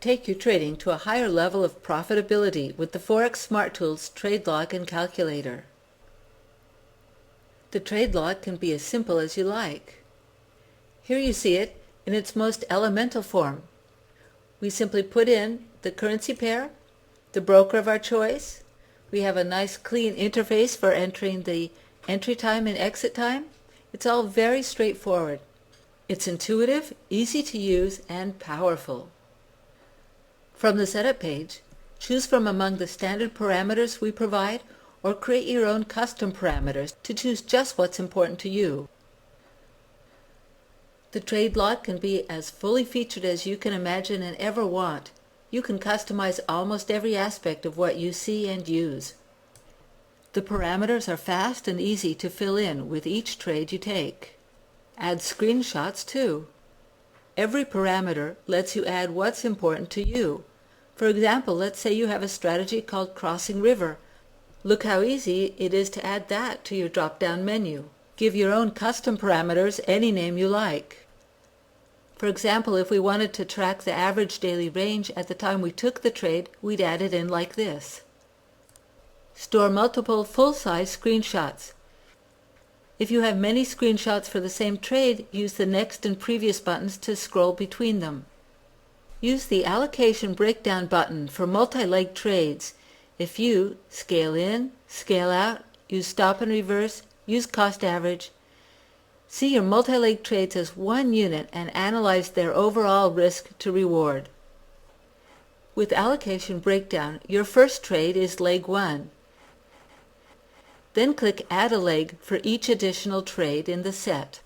Take your trading to a higher level of profitability with the Forex Smart Tools Trade Log and Calculator. The trade log can be as simple as you like. Here you see it in its most elemental form. We simply put in the currency pair, the broker of our choice. We have a nice clean interface for entering the entry time and exit time. It's all very straightforward. It's intuitive, easy to use, and powerful. From the setup page, choose from among the standard parameters we provide or create your own custom parameters to choose just what's important to you. The trade log can be as fully featured as you can imagine and ever want. You can customize almost every aspect of what you see and use. The parameters are fast and easy to fill in with each trade you take. Add screenshots too. Every parameter lets you add what's important to you. For example, let's say you have a strategy called Crossing River. Look how easy it is to add that to your drop-down menu. Give your own custom parameters any name you like. For example, if we wanted to track the average daily range at the time we took the trade, we'd add it in like this. Store multiple full-size screenshots. If you have many screenshots for the same trade, use the Next and Previous buttons to scroll between them. Use the Allocation Breakdown button for multi-leg trades. If you scale in, scale out, use stop and reverse, use cost average, see your multi-leg trades as one unit and analyze their overall risk to reward. With Allocation Breakdown, your first trade is leg 1. Then click Add a leg for each additional trade in the set.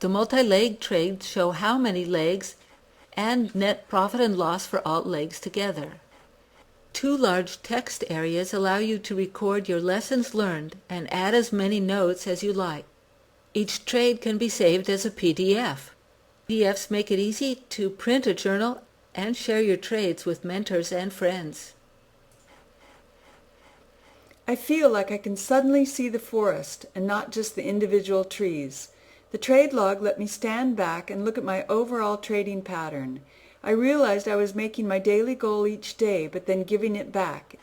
The multi-leg trades show how many legs and net profit and loss for all legs together. 2 large text areas allow you to record your lessons learned and add as many notes as you like. Each trade can be saved as a PDF. PDFs make it easy to print a journal and share your trades with mentors and friends. I feel like I can suddenly see the forest and not just the individual trees. The trade log let me stand back and look at my overall trading pattern. I realized I was making my daily goal each day, but then giving it back.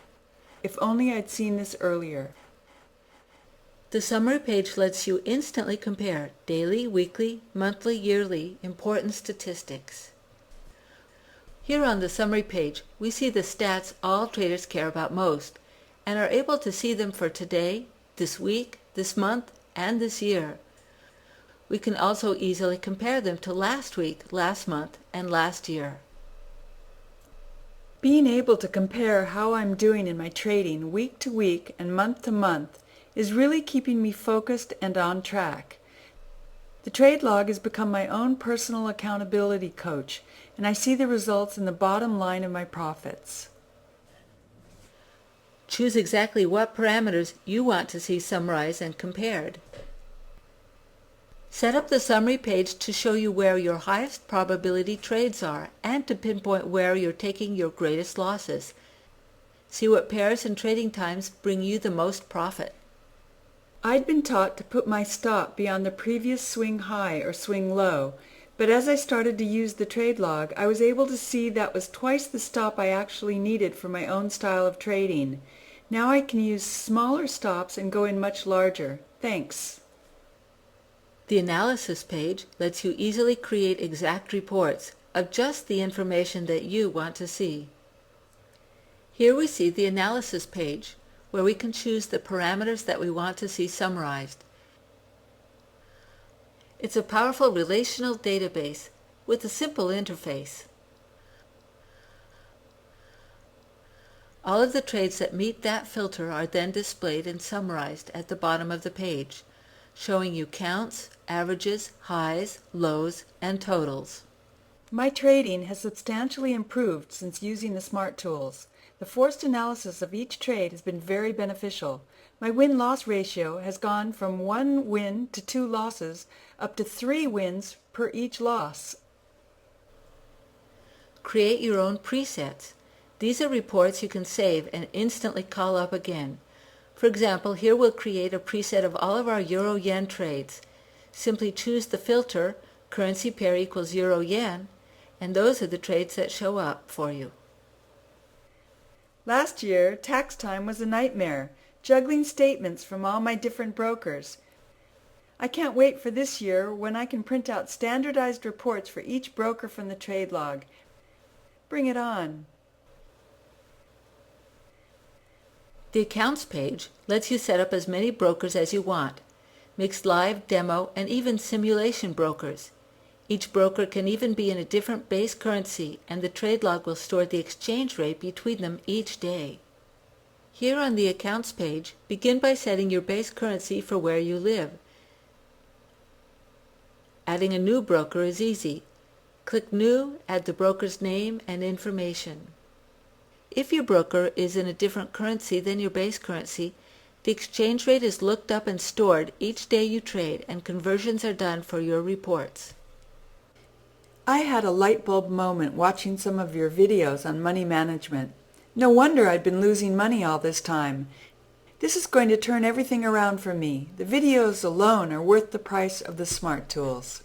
If only I'd seen this earlier. The summary page lets you instantly compare daily, weekly, monthly, yearly important statistics. Here on the summary page, we see the stats all traders care about most, and are able to see them for today, this week, this month, and this year. We can also easily compare them to last week, last month, and last year. Being able to compare how I'm doing in my trading week to week and month to month is really keeping me focused and on track. The trade log has become my own personal accountability coach, and I see the results in the bottom line of my profits. Choose exactly what parameters you want to see summarized and compared. Set up the summary page to show you where your highest probability trades are and to pinpoint where you're taking your greatest losses. See what pairs and trading times bring you the most profit. I'd been taught to put my stop beyond the previous swing high or swing low, but as I started to use the trade log, I was able to see that was twice the stop I actually needed for my own style of trading. Now I can use smaller stops and go in much larger. Thanks. The analysis page lets you easily create exact reports of just the information that you want to see. Here we see the analysis page, where we can choose the parameters that we want to see summarized. It's a powerful relational database with a simple interface. All of the trades that meet that filter are then displayed and summarized at the bottom of the page, showing you counts, averages, highs, lows, and totals. My trading has substantially improved since using the smart tools. The forced analysis of each trade has been very beneficial. My win-loss ratio has gone from 1 win to 2 losses up to 3 wins per each loss. Create your own presets. These are reports you can save and instantly call up again. For example, here we'll create a preset of all of our Euro-Yen trades. Simply choose the filter, currency pair equals Euro-Yen, and those are the trades that show up for you. Last year, tax time was a nightmare, juggling statements from all my different brokers. I can't wait for this year when I can print out standardized reports for each broker from the trade log. Bring it on. The Accounts page lets you set up as many brokers as you want, mixed live, demo, and even simulation brokers. Each broker can even be in a different base currency, and the trade log will store the exchange rate between them each day. Here on the Accounts page, begin by setting your base currency for where you live. Adding a new broker is easy. Click New, add the broker's name and information. If your broker is in a different currency than your base currency, the exchange rate is looked up and stored each day you trade, and conversions are done for your reports. I had a light bulb moment watching some of your videos on money management. No wonder I'd been losing money all this time. This is going to turn everything around for me. The videos alone are worth the price of the smart tools.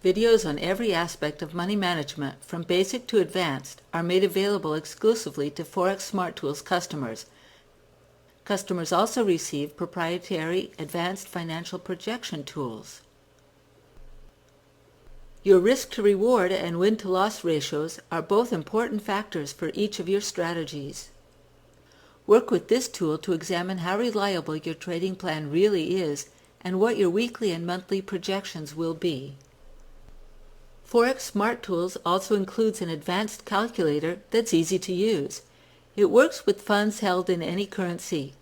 Videos on every aspect of money management, from basic to advanced, are made available exclusively to Forex Smart Tools customers. Customers also receive proprietary advanced financial projection tools. Your risk to reward and win to loss ratios are both important factors for each of your strategies. Work with this tool to examine how reliable your trading plan really is and what your weekly and monthly projections will be. Forex Smart Tools also includes an advanced calculator that's easy to use. It works with funds held in any currency.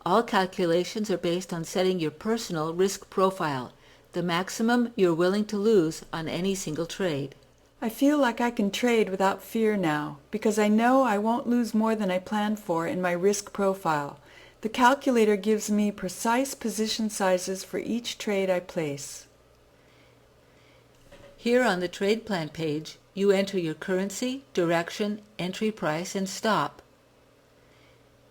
All calculations are based on setting your personal risk profile, the maximum you're willing to lose on any single trade. I feel like I can trade without fear now, because I know I won't lose more than I planned for in my risk profile. The calculator gives me precise position sizes for each trade I place. Here on the trade plan page, you enter your currency, direction, entry price, and stop.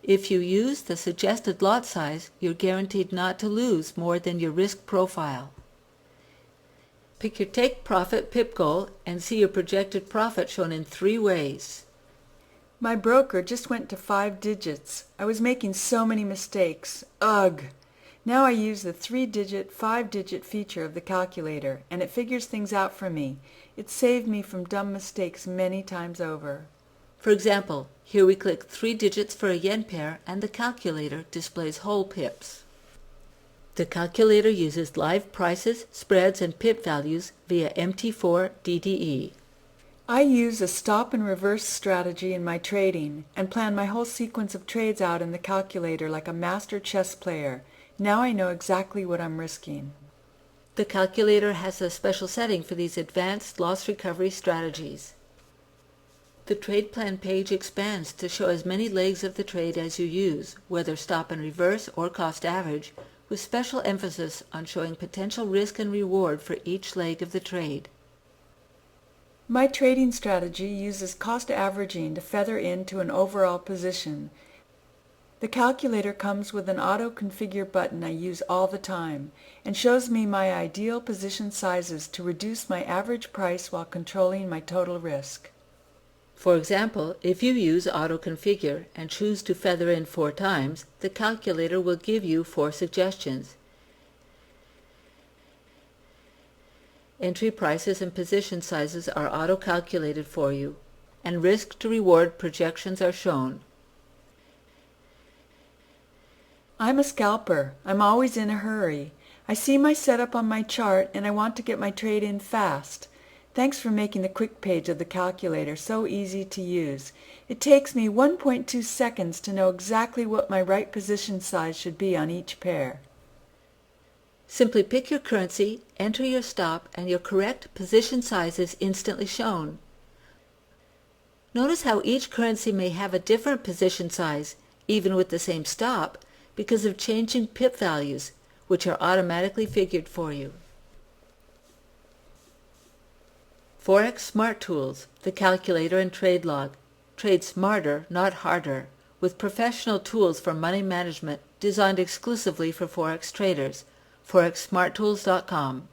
If you use the suggested lot size, you're guaranteed not to lose more than your risk profile. Pick your take profit pip goal and see your projected profit shown in 3 ways. My broker just went to 5 digits. I was making so many mistakes. Ugh! Now I use the 3-digit, 5-digit feature of the calculator, and it figures things out for me. It saved me from dumb mistakes many times over. For example, here we click 3 digits for a yen pair, and the calculator displays whole pips. The calculator uses live prices, spreads, and pip values via MT4 DDE. I use a stop and reverse strategy in my trading and plan my whole sequence of trades out in the calculator like a master chess player. Now I know exactly what I'm risking. The calculator has a special setting for these advanced loss recovery strategies. The trade plan page expands to show as many legs of the trade as you use, whether stop and reverse or cost average, with special emphasis on showing potential risk and reward for each leg of the trade. My trading strategy uses cost averaging to feather into an overall position. The calculator comes with an auto-configure button I use all the time and shows me my ideal position sizes to reduce my average price while controlling my total risk. For example, if you use Auto Configure and choose to feather in 4 times, the calculator will give you 4 suggestions. Entry prices and position sizes are auto-calculated for you, and risk to reward projections are shown. I'm a scalper. I'm always in a hurry. I see my setup on my chart and I want to get my trade in fast. Thanks for making the quick page of the calculator so easy to use. It takes me 1.2 seconds to know exactly what my right position size should be on each pair. Simply pick your currency, enter your stop, and your correct position size is instantly shown. Notice how each currency may have a different position size, even with the same stop, because of changing pip values, which are automatically figured for you. Forex Smart Tools, the calculator and trade log. Trade smarter, not harder, with professional tools for money management designed exclusively for Forex traders. ForexSmartTools.com